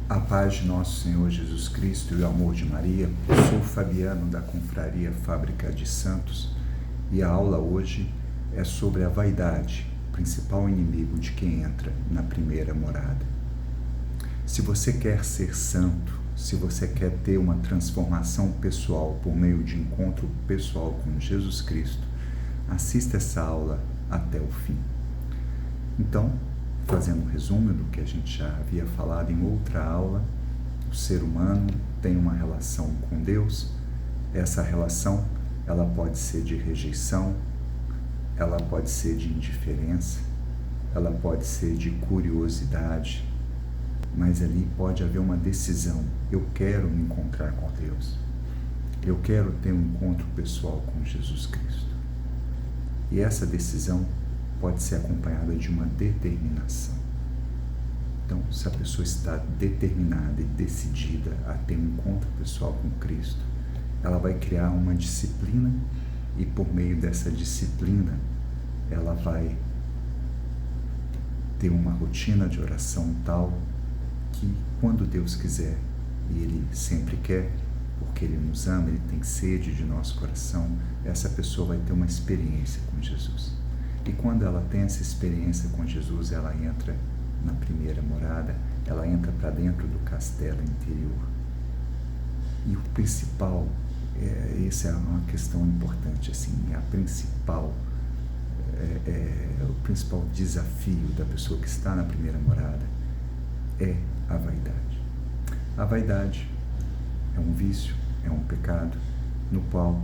A paz de nosso Senhor Jesus Cristo e o amor de Maria. Sou Fabiano da Confraria Fábrica de Santos e a aula hoje é sobre a vaidade, principal inimigo de quem entra na primeira morada. Se você quer ser santo, se você quer ter uma transformação pessoal por meio de encontro pessoal com Jesus Cristo, assista essa aula até o fim. Então, fazendo um resumo do que a gente já havia falado em outra aula, o ser humano tem uma relação com Deus. Essa relação, ela pode ser de rejeição, ela pode ser de indiferença, ela pode ser de curiosidade, mas ali pode haver uma decisão. Eu quero me encontrar com Deus. Eu quero ter um encontro pessoal com Jesus Cristo. E essa decisão pode ser acompanhada de uma determinação. Então, se a pessoa está determinada e decidida a ter um encontro pessoal com Cristo, ela vai criar uma disciplina e por meio dessa disciplina, ela vai ter uma rotina de oração tal que quando Deus quiser, e Ele sempre quer, porque Ele nos ama, Ele tem sede de nosso coração, essa pessoa vai ter uma experiência com Jesus. E quando ela tem essa experiência com Jesus, ela entra na primeira morada, ela entra para dentro do castelo interior. E o principal, essa é uma questão importante, assim, o principal desafio da pessoa que está na primeira morada é a vaidade. A vaidade é um vício, é um pecado, no qual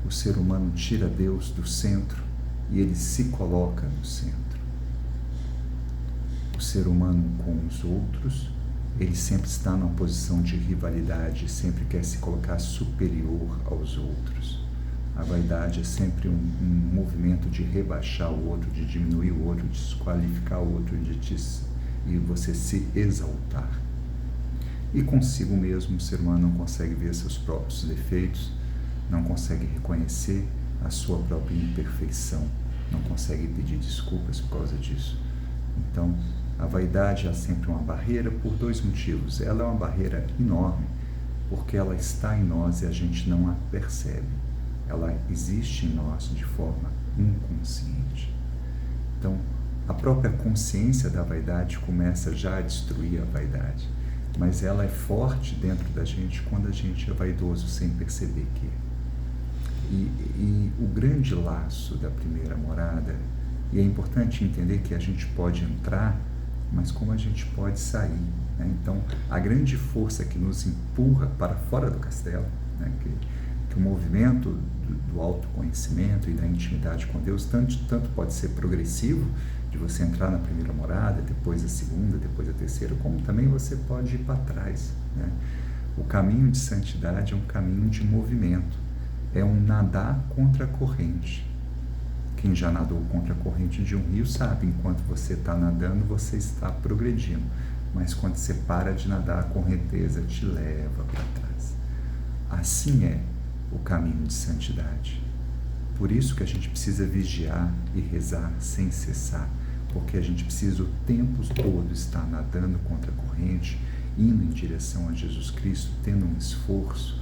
o ser humano tira Deus do centro e ele se coloca no centro. O ser humano com os outros, ele sempre está numa posição de rivalidade, sempre quer se colocar superior aos outros. A vaidade é sempre um movimento de rebaixar o outro, de diminuir o outro, de desqualificar o outro, e você se exaltar. E consigo mesmo o ser humano não consegue ver seus próprios defeitos, não consegue reconhecer a sua própria imperfeição, não consegue pedir desculpas por causa disso. Então, a vaidade é sempre uma barreira por dois motivos. Ela é uma barreira enorme, porque ela está em nós e a gente não a percebe. Ela existe em nós de forma inconsciente. Então, a própria consciência da vaidade começa já a destruir a vaidade, mas ela é forte dentro da gente quando a gente é vaidoso sem perceber que é. E o grande laço da primeira morada, e é importante entender que a gente pode entrar, mas como a gente pode sair, né? Então, a grande força que nos empurra para fora do castelo, né? que o movimento do autoconhecimento e da intimidade com Deus, tanto pode ser progressivo, de você entrar na primeira morada, depois a segunda, depois a terceira, como também você pode ir para trás, né? O caminho de santidade é um caminho de movimento. É um nadar contra a corrente. Quem já nadou contra a corrente de um rio sabe, enquanto você está nadando, você está progredindo. Mas quando você para de nadar, a correnteza te leva para trás. Assim é o caminho de santidade. Por isso que a gente precisa vigiar e rezar sem cessar, porque a gente precisa o tempo todo estar nadando contra a corrente, indo em direção a Jesus Cristo, tendo um esforço.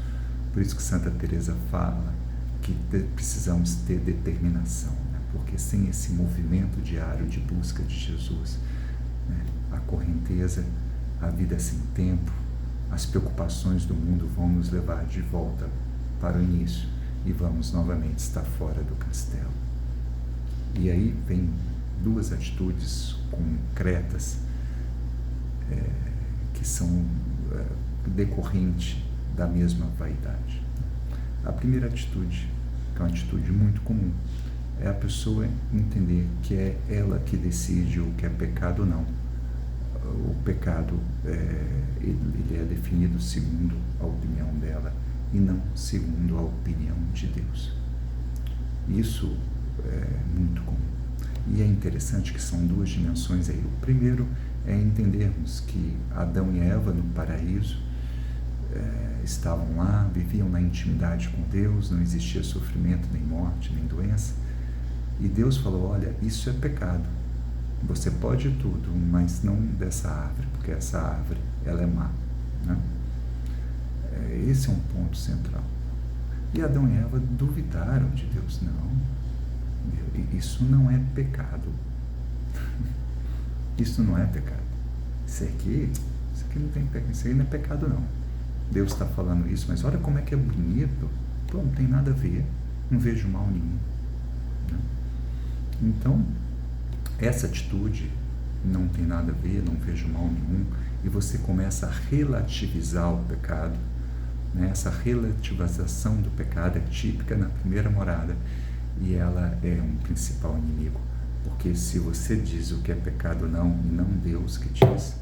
Por isso que Santa Teresa fala que precisamos ter determinação, né? Porque sem esse movimento diário de busca de Jesus, né, a correnteza, a vida sem tempo, as preocupações do mundo vão nos levar de volta para o início e vamos novamente estar fora do castelo. E aí vem duas atitudes concretas que são decorrentes da mesma vaidade. A primeira atitude, que é uma atitude muito comum, é a pessoa entender que é ela que decide o que é pecado ou não. O pecado ele é definido segundo a opinião dela e não segundo a opinião de Deus. Isso é muito comum. E é interessante que são duas dimensões aí. O primeiro é entendermos que Adão e Eva no paraíso estavam lá, viviam na intimidade com Deus, não existia sofrimento, nem morte, nem doença. E Deus falou, olha, isso é pecado. Você pode tudo, mas não dessa árvore, porque essa árvore, ela é má. né? Esse é um ponto central. E Adão e Eva duvidaram de Deus. Não, isso não é pecado. Isso não é pecado. Isso aqui não tem pecado. Isso aí não é pecado, não. Deus está falando isso, mas olha como é que é bonito. Pô, não tem nada a ver. Não vejo mal nenhum, né? Então, essa atitude não tem nada a ver, não vejo mal nenhum, e você começa a relativizar o pecado, né? Essa relativização do pecado é típica na primeira morada, e ela é um principal inimigo, porque se você diz o que é pecado não, e não Deus que diz,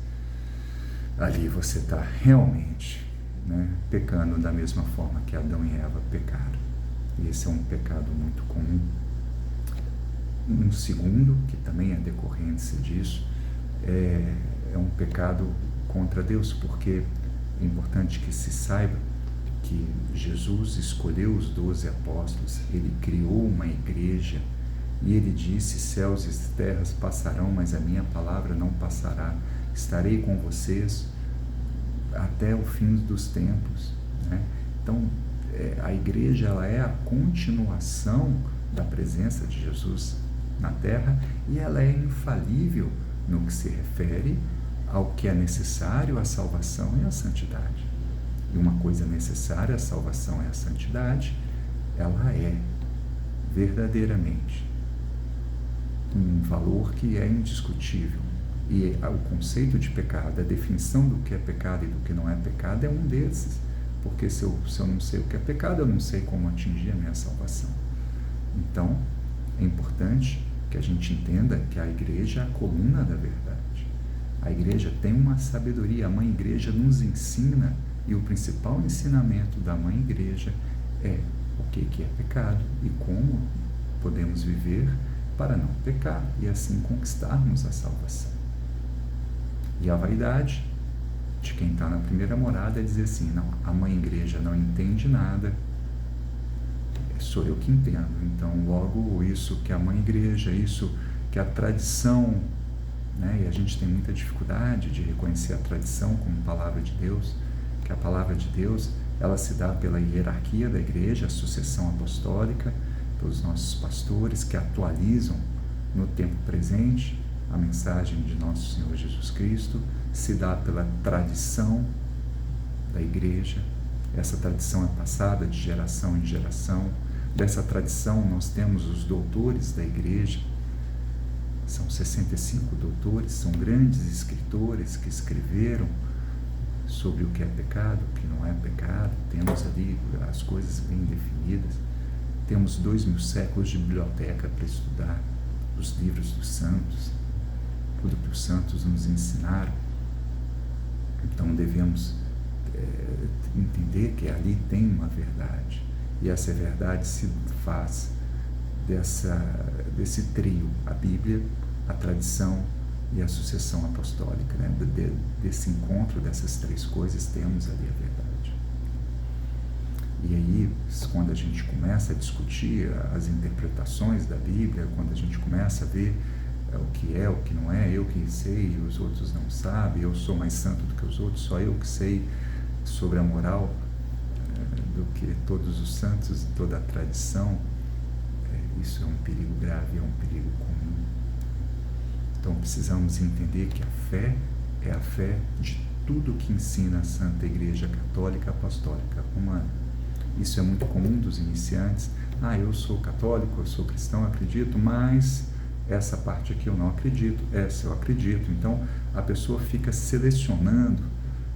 ali você está realmente, né, pecando da mesma forma que Adão e Eva pecaram. E esse é um pecado muito comum. Um segundo, que também é decorrência disso, é um pecado contra Deus, porque é importante que se saiba que Jesus escolheu os 12 apóstolos, ele criou uma igreja, e ele disse: céus e terras passarão, mas a minha palavra não passará. Estarei com vocês até o fim dos tempos, né? Então, a igreja, ela é a continuação da presença de Jesus na terra, e ela é infalível no que se refere ao que é necessário à salvação e à santidade. E uma coisa necessária à salvação e à santidade, ela é verdadeiramente um valor que é indiscutível. E o conceito de pecado, a definição do que é pecado e do que não é pecado é um desses. Porque se eu não sei o que é pecado, eu não sei como atingir a minha salvação. Então, é importante que a gente entenda que a igreja é a coluna da verdade. A igreja tem uma sabedoria, a mãe igreja nos ensina, e o principal ensinamento da mãe igreja é o que é pecado e como podemos viver para não pecar e assim conquistarmos a salvação. E a vaidade de quem está na primeira morada é dizer assim: não, a mãe igreja não entende nada, sou eu que entendo, então logo isso que a mãe igreja, isso que a tradição, né? E a gente tem muita dificuldade de reconhecer a tradição como palavra de Deus, que a palavra de Deus, ela se dá pela hierarquia da igreja, a sucessão apostólica, pelos nossos pastores que atualizam no tempo presente a mensagem de nosso Senhor Jesus Cristo, se dá pela tradição da igreja. Essa tradição é passada de geração em geração. Dessa tradição nós temos os doutores da igreja, são 65 doutores, são grandes escritores que escreveram sobre o que é pecado, o que não é pecado. Temos ali as coisas bem definidas. Temos 2000 séculos de biblioteca para estudar os livros dos santos, tudo que os santos nos ensinaram. Então devemos entender que ali tem uma verdade, e essa verdade se faz desse trio, a Bíblia, a tradição e a sucessão apostólica, né? Desse encontro dessas três coisas temos ali a verdade. E aí, quando a gente começa a discutir as interpretações da Bíblia, quando a gente começa a ver o que não é, eu que sei e os outros não sabem, eu sou mais santo do que os outros, só eu que sei sobre a moral do que todos os santos e toda a tradição, isso é um perigo grave, é um perigo comum. Então precisamos entender que a fé é a fé de tudo que ensina a Santa Igreja Católica Apostólica Romana. Isso é muito comum dos iniciantes. Eu sou católico, eu sou cristão, acredito, mas essa parte aqui eu não acredito, essa eu acredito. Então a pessoa fica selecionando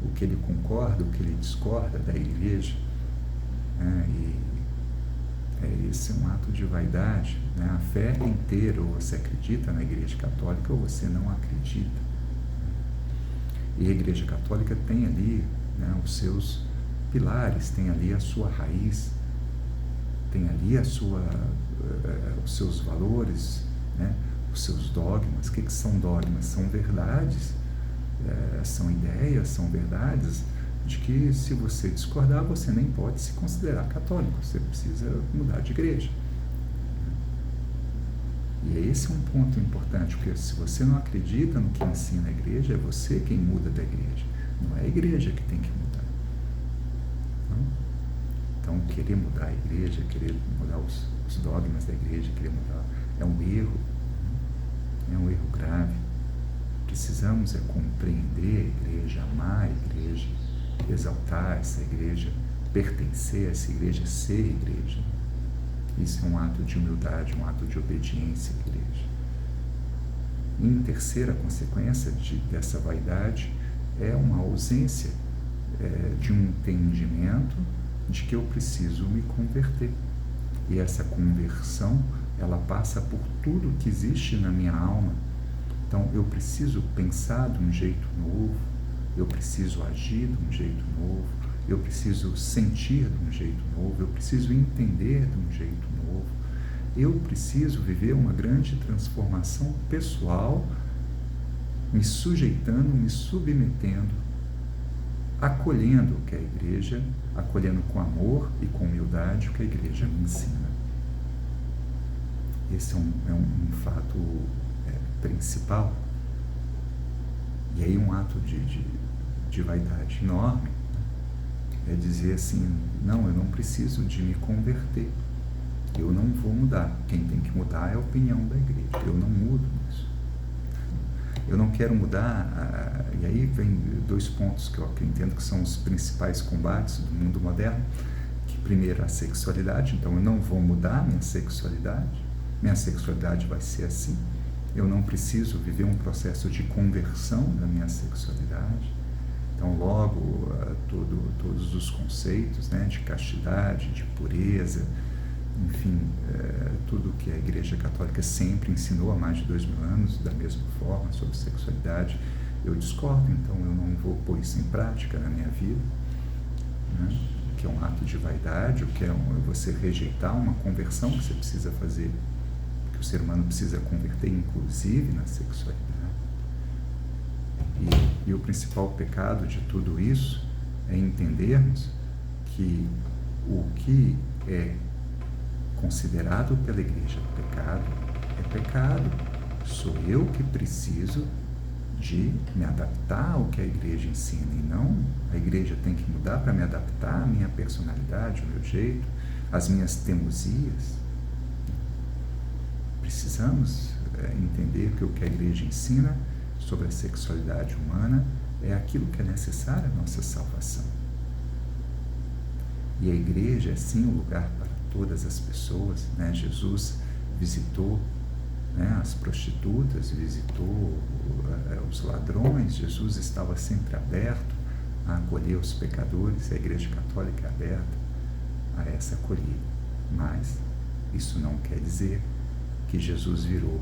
o que ele concorda, o que ele discorda da igreja, né? E esse é um ato de vaidade, né? A fé é inteira, ou você acredita na igreja católica ou você não acredita. E a igreja católica tem ali, né, os seus pilares, tem ali a sua raiz, tem ali os seus valores, né, os seus dogmas. O que são dogmas? São verdades, são ideias, são verdades de que, se você discordar, você nem pode se considerar católico, você precisa mudar de igreja. E esse é um ponto importante, porque se você não acredita no que ensina a igreja, é você quem muda da igreja, não é a igreja que tem que mudar. Então, querer mudar a igreja, querer mudar os dogmas da igreja, querer mudar, é um erro grave. Precisamos compreender a igreja, amar a igreja, exaltar essa igreja, pertencer a essa igreja, ser igreja. Isso é um ato de humildade, um ato de obediência à igreja. E em terceira consequência dessa vaidade é uma ausência de um entendimento de que eu preciso me converter. E essa conversão, ela passa por tudo que existe na minha alma. Então, eu preciso pensar de um jeito novo, eu preciso agir de um jeito novo, eu preciso sentir de um jeito novo, eu preciso entender de um jeito novo, eu preciso viver uma grande transformação pessoal, me sujeitando, me submetendo, acolhendo o que a igreja, acolhendo com amor e com humildade o que a igreja me ensina. Esse é um fato principal. E aí um ato de vaidade enorme é dizer assim, não, eu não preciso de me converter, eu não vou mudar, quem tem que mudar é a opinião da igreja, eu não mudo isso, eu não quero mudar. E aí vem dois pontos que eu entendo que são os principais combates do mundo moderno, que primeiro a sexualidade, então eu não vou mudar minha sexualidade vai ser assim, eu não preciso viver um processo de conversão da minha sexualidade. Então, logo, todos os conceitos, né, de castidade, de pureza, enfim, tudo que a Igreja Católica sempre ensinou há mais de 2000 anos, da mesma forma, sobre sexualidade, eu discordo. Então, eu não vou pôr isso em prática na minha vida, né, que é um ato de vaidade, o que é você rejeitar uma conversão que você precisa fazer, que o ser humano precisa converter, inclusive na sexualidade. E o principal pecado de tudo isso é entendermos que o que é considerado pela igreja pecado é pecado. Sou eu que preciso de me adaptar ao que a igreja ensina, e não a igreja tem que mudar para me adaptar à minha personalidade, ao meu jeito, às minhas teimosias. Precisamos entender que o que a igreja ensina sobre a sexualidade humana é aquilo que é necessário à nossa salvação. E a igreja é sim um lugar para todas as pessoas, né? Jesus visitou, né, as prostitutas, visitou os ladrões, Jesus estava sempre aberto a acolher os pecadores, a Igreja Católica é aberta a essa acolhida. Mas isso não quer dizer que Jesus virou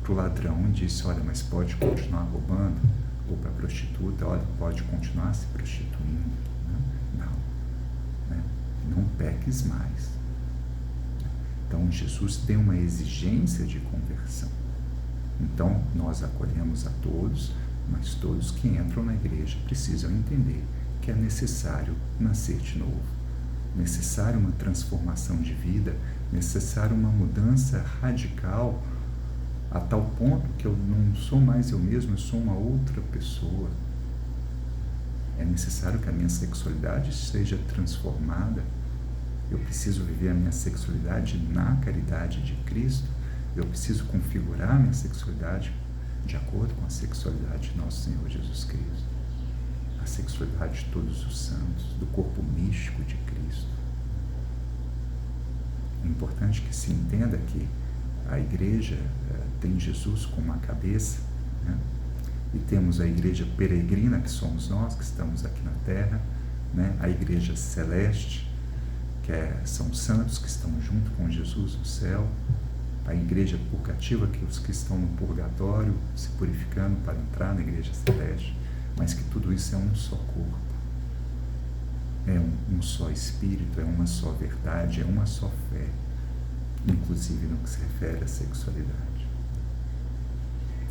para o ladrão e disse, olha, mas pode continuar roubando, ou para a prostituta, olha, pode continuar se prostituindo. Não, né? Não peques mais. Então, Jesus tem uma exigência de conversão. Então, nós acolhemos a todos, mas todos que entram na igreja precisam entender que é necessário nascer de novo, necessário uma transformação de vida, necessário uma mudança radical, a tal ponto que eu não sou mais eu mesmo, eu sou uma outra pessoa. É necessário que a minha sexualidade seja transformada. Eu preciso viver a minha sexualidade na caridade de Cristo. Eu preciso configurar a minha sexualidade de acordo com a sexualidade de nosso Senhor Jesus Cristo. A sexualidade de todos os santos, do corpo místico de Cristo. É importante que se entenda que a igreja tem Jesus como a cabeça, né? E temos a igreja peregrina, que somos nós, que estamos aqui na terra, né? A igreja celeste, que são os santos que estão junto com Jesus no céu, a igreja purgativa, que os que estão no purgatório se purificando para entrar na igreja celeste, mas que tudo isso é um só corpo, é um só espírito, é uma só verdade, é uma só fé, inclusive no que se refere à sexualidade.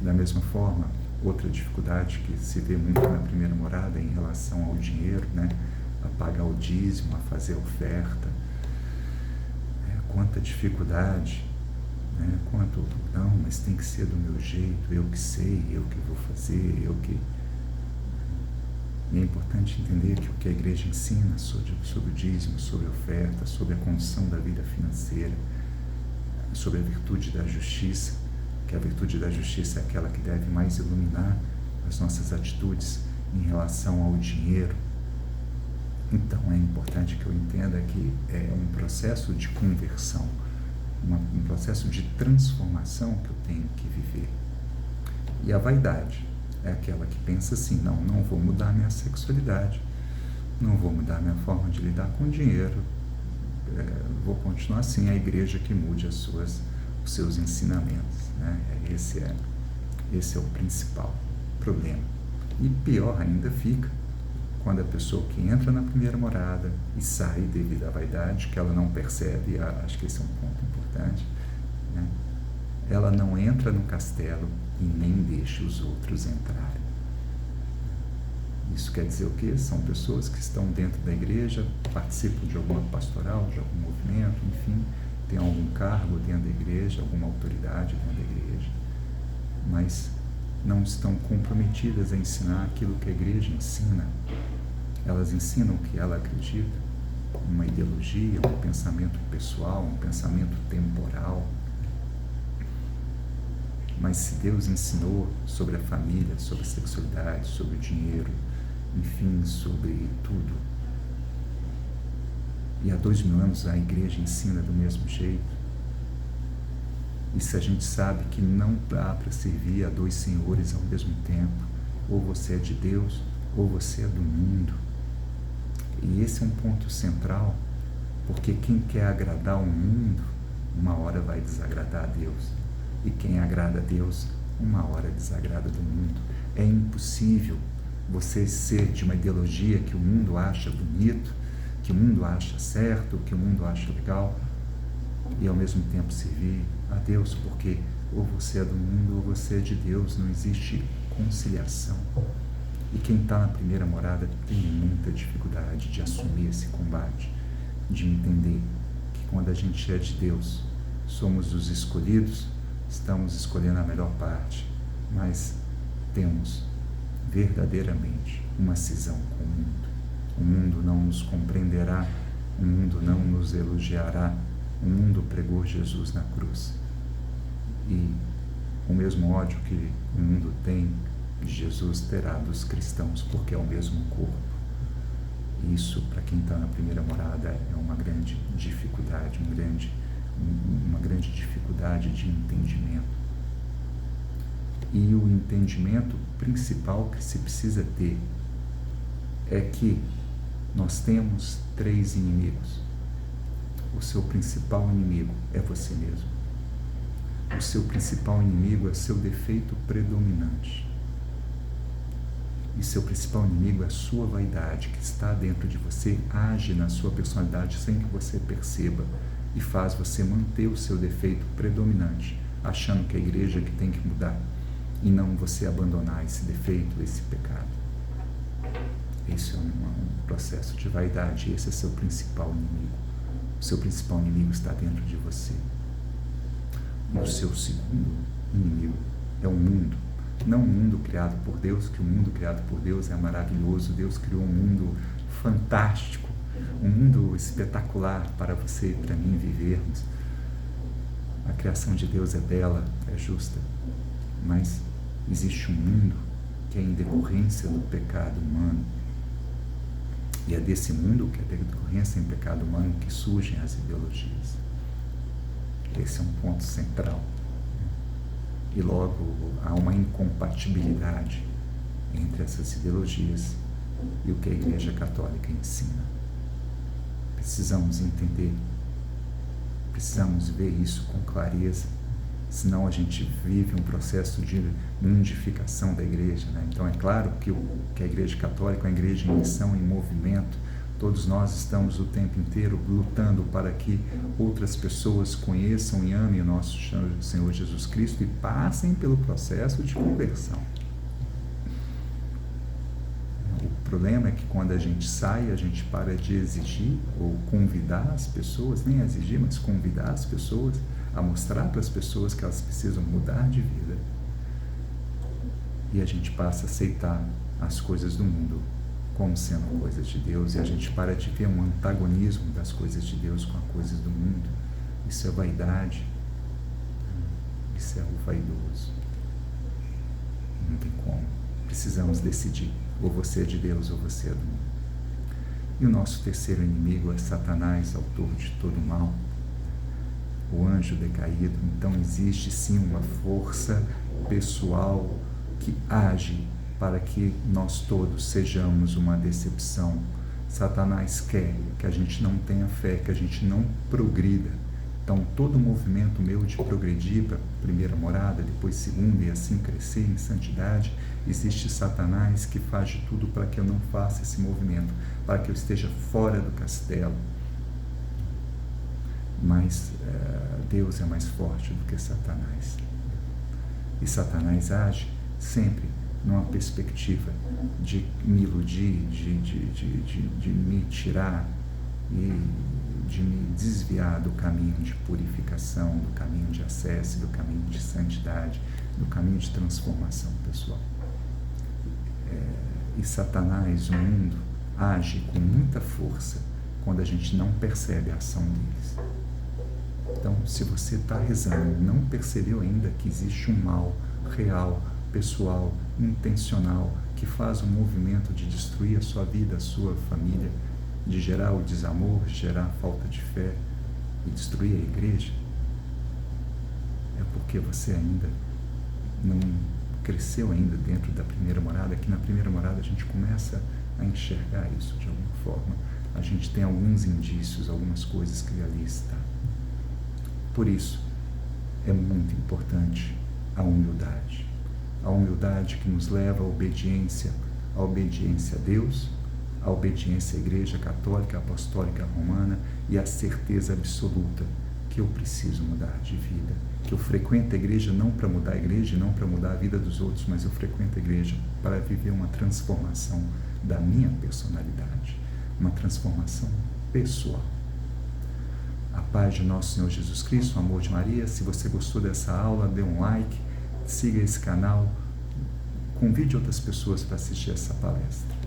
Da mesma forma, outra dificuldade que se vê muito na primeira morada é em relação ao dinheiro, né? A pagar o dízimo, a fazer a oferta. Quanta dificuldade, né? Quanto, não, mas tem que ser do meu jeito, eu que sei, eu que vou fazer, eu que... E é importante entender que o que a igreja ensina sobre o dízimo, sobre a oferta, sobre a condução da vida financeira, sobre a virtude da justiça, que a virtude da justiça é aquela que deve mais iluminar as nossas atitudes em relação ao dinheiro. Então é importante que eu entenda que é um processo de conversão, um processo de transformação que eu tenho que viver. E a vaidade é aquela que pensa assim: não vou mudar minha sexualidade, não vou mudar minha forma de lidar com dinheiro, vou continuar assim, a igreja que mude os seus ensinamentos, né? Esse é o principal problema. E pior ainda fica quando a pessoa que entra na primeira morada e sai devido à vaidade, que ela não percebe, acho que esse é um ponto importante, né? Ela não entra no castelo e nem deixa os outros entrarem. Isso quer dizer o quê? São pessoas que estão dentro da igreja, participam de alguma pastoral, de algum movimento, enfim, tem algum cargo dentro da igreja, alguma autoridade dentro da igreja, mas não estão comprometidas a ensinar aquilo que a igreja ensina. Elas ensinam o que ela acredita, uma ideologia, um pensamento pessoal, um pensamento temporal. Mas se Deus ensinou sobre a família, sobre a sexualidade, sobre o dinheiro, enfim, sobre tudo, e há 2000 anos a igreja ensina do mesmo jeito, e se a gente sabe que não dá para servir a dois senhores ao mesmo tempo, ou você é de Deus, ou você é do mundo, e esse é um ponto central, porque quem quer agradar o mundo, uma hora vai desagradar a Deus, e quem agrada a Deus, uma hora desagrada do mundo. É impossível você ser de uma ideologia que o mundo acha bonito, que o mundo acha certo, que o mundo acha legal, e ao mesmo tempo servir a Deus, porque ou você é do mundo ou você é de Deus, não existe conciliação. E quem está na primeira morada tem muita dificuldade de assumir esse combate, de entender que quando a gente é de Deus, somos os escolhidos, estamos escolhendo a melhor parte, mas temos verdadeiramente uma cisão com o mundo. O mundo não nos compreenderá, o mundo não nos elogiará, o mundo pregou Jesus na cruz. E o mesmo ódio que o mundo tem, Jesus terá dos cristãos, porque é o mesmo corpo. Isso, para quem está na primeira morada, é uma grande dificuldade, uma grande dificuldade de entendimento. E o entendimento principal que se precisa ter é que nós temos 3 inimigos. O seu principal inimigo é você mesmo. O seu principal inimigo é seu defeito predominante. E seu principal inimigo é a sua vaidade, que está dentro de você, age na sua personalidade sem que você perceba e faz você manter o seu defeito predominante, achando que é a igreja que tem que mudar e não você abandonar esse defeito, esse pecado. Esse é um processo de vaidade, esse é seu principal inimigo. O seu principal inimigo está dentro de você. E o seu segundo inimigo é o mundo. Não o mundo criado por Deus, que o mundo criado por Deus é maravilhoso. Deus criou um mundo fantástico, um mundo espetacular para você e para mim vivermos. A criação de Deus é bela, é justa, mas existe um mundo que é em decorrência do pecado humano. E é desse mundo, que é decorrência em pecado humano, que surgem as ideologias. Esse é um ponto central. E logo há uma incompatibilidade entre essas ideologias e o que a Igreja Católica ensina. Precisamos entender, precisamos ver isso com clareza, senão a gente vive um processo de mundificação da igreja, né? Então é claro que a Igreja Católica é uma igreja em missão, em movimento. Todos nós estamos o tempo inteiro lutando para que outras pessoas conheçam e amem o nosso Senhor Jesus Cristo e passem pelo processo de conversão. O problema é que quando a gente sai, a gente para de exigir ou convidar as pessoas, nem exigir, mas convidar as pessoas a mostrar para as pessoas que elas precisam mudar de vida. E a gente passa a aceitar as coisas do mundo como sendo coisas de Deus, e a gente para de ver um antagonismo das coisas de Deus com as coisas do mundo. Isso é vaidade, isso é o vaidoso. Não tem como. Precisamos decidir, ou você é de Deus ou você é do mundo. E o nosso terceiro inimigo é Satanás, autor de todo mal, o anjo decaído. Então existe sim uma força pessoal que age para que nós todos sejamos uma decepção. Satanás quer que a gente não tenha fé, que a gente não progrida. Então todo o movimento meu de progredir para a primeira morada, depois segunda e assim crescer em santidade, existe Satanás que faz de tudo para que eu não faça esse movimento, para que eu esteja fora do castelo. Mas Deus é mais forte do que Satanás. E Satanás age sempre numa perspectiva de me iludir, de me tirar e de me desviar do caminho de purificação, do caminho de acesso, do caminho de santidade, do caminho de transformação pessoal. E Satanás, o mundo, age com muita força quando a gente não percebe a ação deles. Então, se você está rezando e não percebeu ainda que existe um mal real, pessoal, intencional, que faz um movimento de destruir a sua vida, a sua família, de gerar o desamor, gerar a falta de fé e destruir a igreja, é porque você ainda não cresceu ainda dentro da primeira morada, que na primeira morada a gente começa a enxergar isso de alguma forma. A gente tem alguns indícios, algumas coisas que ali está. Por isso, é muito importante a humildade. A humildade que nos leva à obediência a Deus, a obediência à Igreja Católica, Apostólica Romana e a certeza absoluta que eu preciso mudar de vida, que eu frequento a igreja não para mudar a igreja, não para mudar a vida dos outros, mas eu frequento a igreja para viver uma transformação da minha personalidade, uma transformação pessoal. A paz de nosso Senhor Jesus Cristo, o amor de Maria. Se você gostou dessa aula, dê um like, siga esse canal, convide outras pessoas para assistir essa palestra.